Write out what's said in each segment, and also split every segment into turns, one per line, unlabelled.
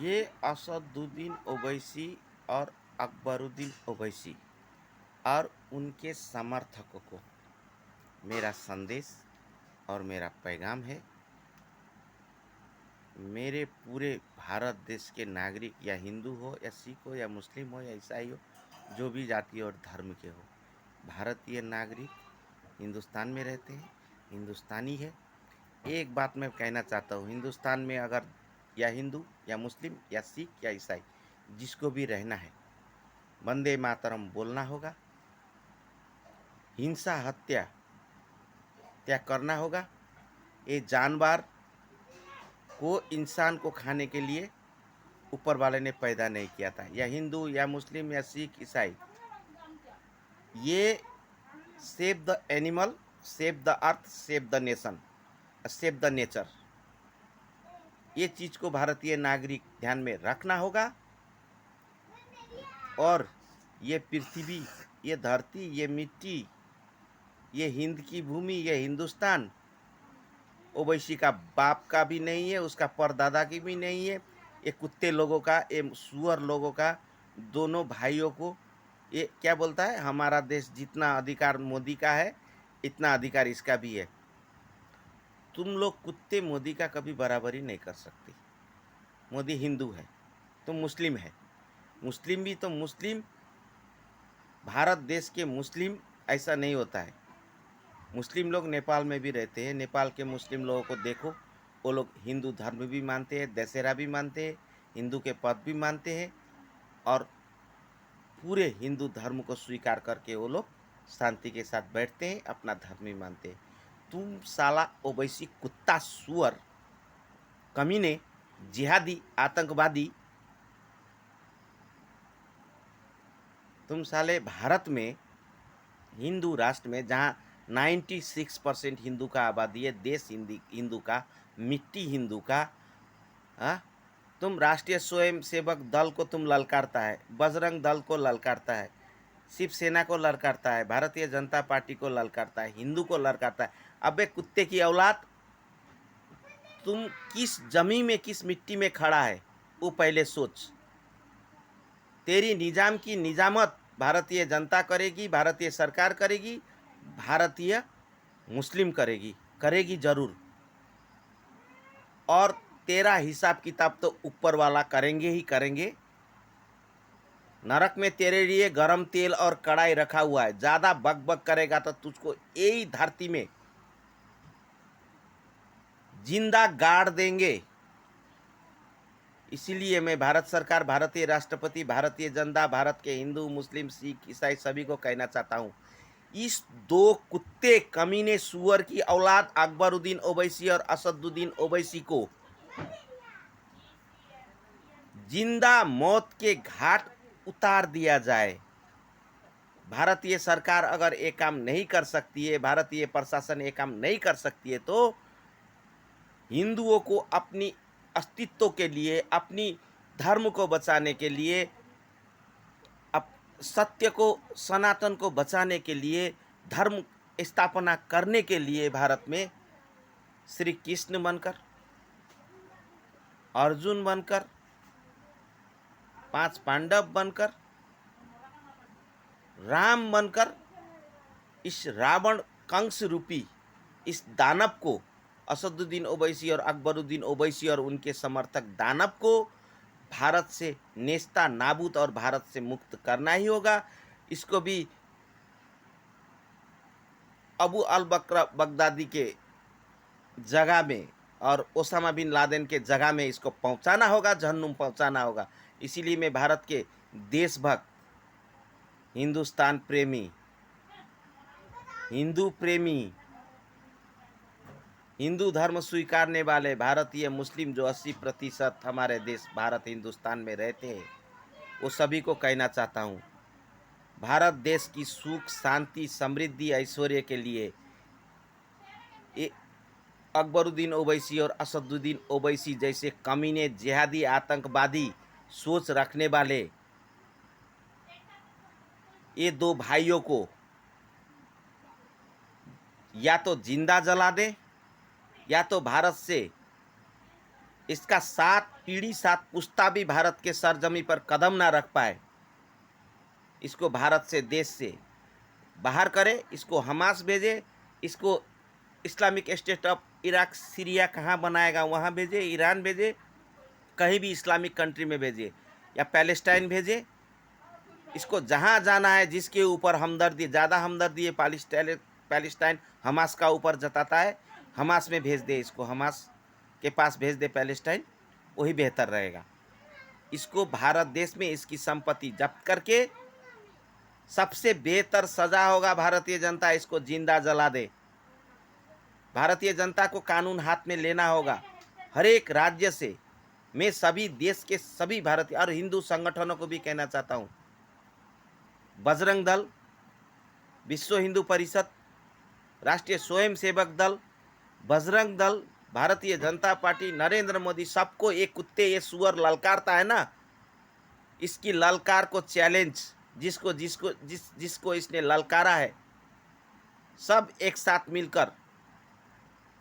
ये असदुद्दीन ओवैसी और अकबरुद्दीन ओवैसी और उनके समर्थकों को मेरा संदेश और मेरा पैगाम है। मेरे पूरे भारत देश के नागरिक, या हिंदू हो या सिख हो या मुस्लिम हो या ईसाई हो, जो भी जाति और धर्म के हो, भारतीय नागरिक हिंदुस्तान में रहते हैं, हिंदुस्तानी है। एक बात मैं कहना चाहता हूँ, हिंदुस्तान में अगर या हिंदू या मुस्लिम या सिख या ईसाई जिसको भी रहना है, वंदे मातरम बोलना होगा, हिंसा हत्या त्याग करना होगा। ये जानवर को इंसान को खाने के लिए ऊपर वाले ने पैदा नहीं किया था, या हिंदू या मुस्लिम या सिख ईसाई। ये save the animal, save the earth, save the nation, save the nature, ये चीज को भारतीय नागरिक ध्यान में रखना होगा। और ये पृथ्वी, ये धरती, ये मिट्टी, ये हिंद की भूमि, ये हिंदुस्तान ओवैसी का बाप का भी नहीं है, उसका परदादा की भी नहीं है। ये कुत्ते लोगों का, ये सुअर लोगों का, दोनों भाइयों को ये क्या बोलता है, हमारा देश जितना अधिकार मोदी का है इतना अधिकार इसका भी है। तुम लोग कुत्ते मोदी का कभी बराबरी नहीं कर सकते। मोदी हिंदू है, तुम मुस्लिम है। मुस्लिम भी तो मुस्लिम, भारत देश के मुस्लिम ऐसा नहीं होता है। मुस्लिम लोग नेपाल में भी रहते हैं। नेपाल के मुस्लिम लोगों को देखो, वो लोग हिंदू धर्म भी मानते हैं, दशहरा भी मानते हैं, हिंदू के पद भी मानते हैं, और पूरे हिंदू धर्म को स्वीकार करके वो लोग शांति के साथ बैठते हैं, अपना धर्म ही मानते हैं। तुम साला ओवैसी कुत्ता सुअर कमीने जिहादी आतंकवादी, तुम साले भारत में, हिंदू राष्ट्र में जहाँ 96% हिंदू का आबादी है, देश हिंदू का, मिट्टी हिंदू का, हाँ, तुम राष्ट्रीय स्वयं सेवक दल को तुम ललकारता है, बजरंग दल को ललकारता है, शिवसेना को ललकारता है, भारतीय जनता पार्टी को ललकारता है, हिंदू को ललकारता है। अबे कुत्ते की औलाद, तुम किस जमीन में, किस मिट्टी में खड़ा है वो पहले सोच। तेरी निजाम की निजामत भारतीय जनता करेगी, भारतीय सरकार करेगी, भारतीय मुस्लिम करेगी, करेगी जरूर। और तेरा हिसाब किताब तो ऊपर वाला करेंगे ही करेंगे। नरक में तेरे लिए गरम तेल और कढ़ाई रखा हुआ है। ज्यादा बक बक करेगा तो तुझको यही धरती में जिंदा गाड़ देंगे। इसीलिए मैं भारत सरकार, भारतीय राष्ट्रपति, भारतीय जनता, भारत के हिंदू मुस्लिम सिख ईसाई सभी को कहना चाहता हूं, इस दो कुत्ते कमीने सुअर की औलाद अकबरुद्दीन ओवैसी और असदुद्दीन ओवैसी को जिंदा मौत के घाट उतार दिया जाए। भारतीय सरकार अगर ये काम नहीं कर सकती है, भारतीय प्रशासन ये काम नहीं कर सकती है, तो हिंदुओं को अपनी अस्तित्व के लिए, अपनी धर्म को बचाने के लिए, सत्य को, सनातन को बचाने के लिए, धर्म स्थापना करने के लिए भारत में श्री कृष्ण बनकर, अर्जुन बनकर, 5 पांडव बनकर, राम बनकर, इस रावण कंस रूपी इस दानव को, असदुद्दीन ओवैसी और अकबरुद्दीन ओवैसी और उनके समर्थक दानव को भारत से नेस्ता नाबूद और भारत से मुक्त करना ही होगा। इसको भी अबू अल बकर बगदादी के जगह में और ओसामा बिन लादेन के जगह में इसको पहुंचाना होगा, जहन्नुम पहुंचाना होगा। इसीलिए मैं भारत के देशभक्त, हिंदुस्तान प्रेमी, हिंदू प्रेमी, हिंदू धर्म स्वीकारने वाले भारतीय मुस्लिम जो 80% हमारे देश भारत हिंदुस्तान में रहते हैं, वो सभी को कहना चाहता हूँ, भारत देश की सुख शांति समृद्धि ऐश्वर्य के लिए ये अकबरुद्दीन ओवैसी और असदुद्दीन ओवैसी जैसे कमीने जिहादी आतंकवादी सोच रखने वाले ये दो भाइयों को या तो जिंदा जला दे, या तो भारत से इसका 7 पीढ़ी 7 पुश्ता भी भारत के सरजमी पर कदम ना रख पाए, इसको भारत से, देश से बाहर करे, इसको हमास भेजे, इसको Islamic state of Iraq Syria कहाँ बनाएगा वहाँ भेजे, ईरान भेजे, कहीं भी इस्लामिक कंट्री में भेजे, या पैलेस्टाइन भेजे। इसको जहाँ जाना है, जिसके ऊपर हमदर्दी, ज़्यादा हमदर्दी है पैलेस्टाइन हमास का ऊपर जताता है, हमास में भेज दे, इसको हमास के पास भेज दे पैलेस्टाइन, वही बेहतर रहेगा। इसको भारत देश में इसकी संपत्ति जब्त करके सबसे बेहतर सजा होगा, भारतीय जनता इसको जिंदा जला दे। भारतीय जनता को कानून हाथ में लेना होगा। हर एक राज्य से मैं सभी देश के सभी भारतीय और हिंदू संगठनों को भी कहना चाहता हूँ, बजरंग दल, विश्व हिंदू परिषद, राष्ट्रीय स्वयंसेवक दल, बजरंग दल, भारतीय जनता पार्टी, नरेंद्र मोदी, सबको एक कुत्ते ये सुअर ललकारता है ना, इसकी ललकार को चैलेंज, जिसको इसने ललकारा है, सब एक साथ मिलकर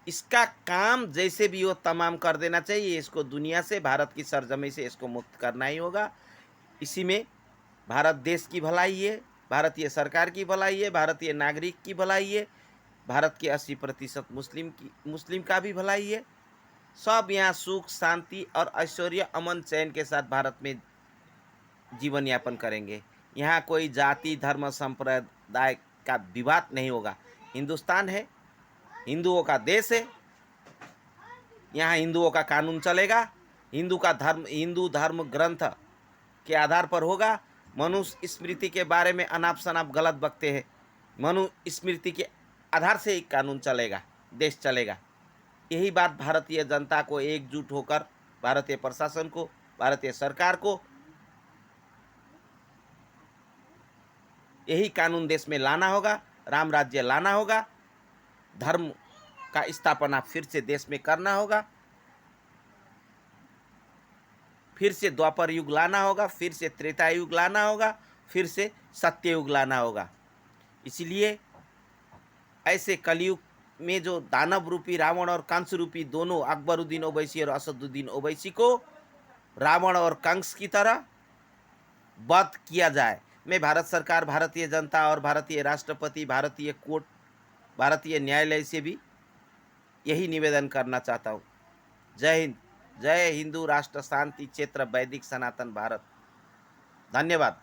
इसका काम जैसे भी हो तमाम कर देना चाहिए। इसको दुनिया से, भारत की सरजमी से इसको मुक्त करना ही होगा। इसी में भारत देश की भलाई है, भारतीय सरकार की भलाई है, भारतीय नागरिक की भलाई है, भारत के 80% मुस्लिम का भी भलाई है। सब यहाँ सुख शांति और ऐश्वर्य अमन चैन के साथ भारत में जीवन यापन करेंगे। यहाँ कोई जाति धर्म संप्रदाय का विवाद नहीं होगा। हिंदुस्तान है, हिंदुओं का देश है, यहाँ हिंदुओं का कानून चलेगा, हिंदू धर्म ग्रंथ के आधार पर होगा। मनुष्य स्मृति के बारे में अनाप शनाप गलत बकते हैं, मनु स्मृति के आधार से ही कानून चलेगा, देश चलेगा। यही बात भारतीय जनता को एकजुट होकर, भारतीय प्रशासन को, भारतीय सरकार को यही कानून देश में लाना होगा, राम राज्य लाना होगा, धर्म का स्थापना फिर से देश में करना होगा, फिर से द्वापर युग लाना होगा, फिर से त्रेता युग लाना होगा, फिर से सत्य युग लाना होगा। इसलिए ऐसे कलयुग में जो दानव रूपी रावण और कंस रूपी दोनों, अकबरुद्दीन ओवैसी और असदुद्दीन ओवैसी को रावण और कंस की तरह वध किया जाए, मैं भारत सरकार, भारतीय जनता और भारतीय राष्ट्रपति, भारतीय कोर्ट, भारतीय न्यायालय से भी यही निवेदन करना चाहता हूँ। जय हिंद, जय हिंदू राष्ट्र, शांति क्षेत्र, वैदिक सनातन भारत। धन्यवाद।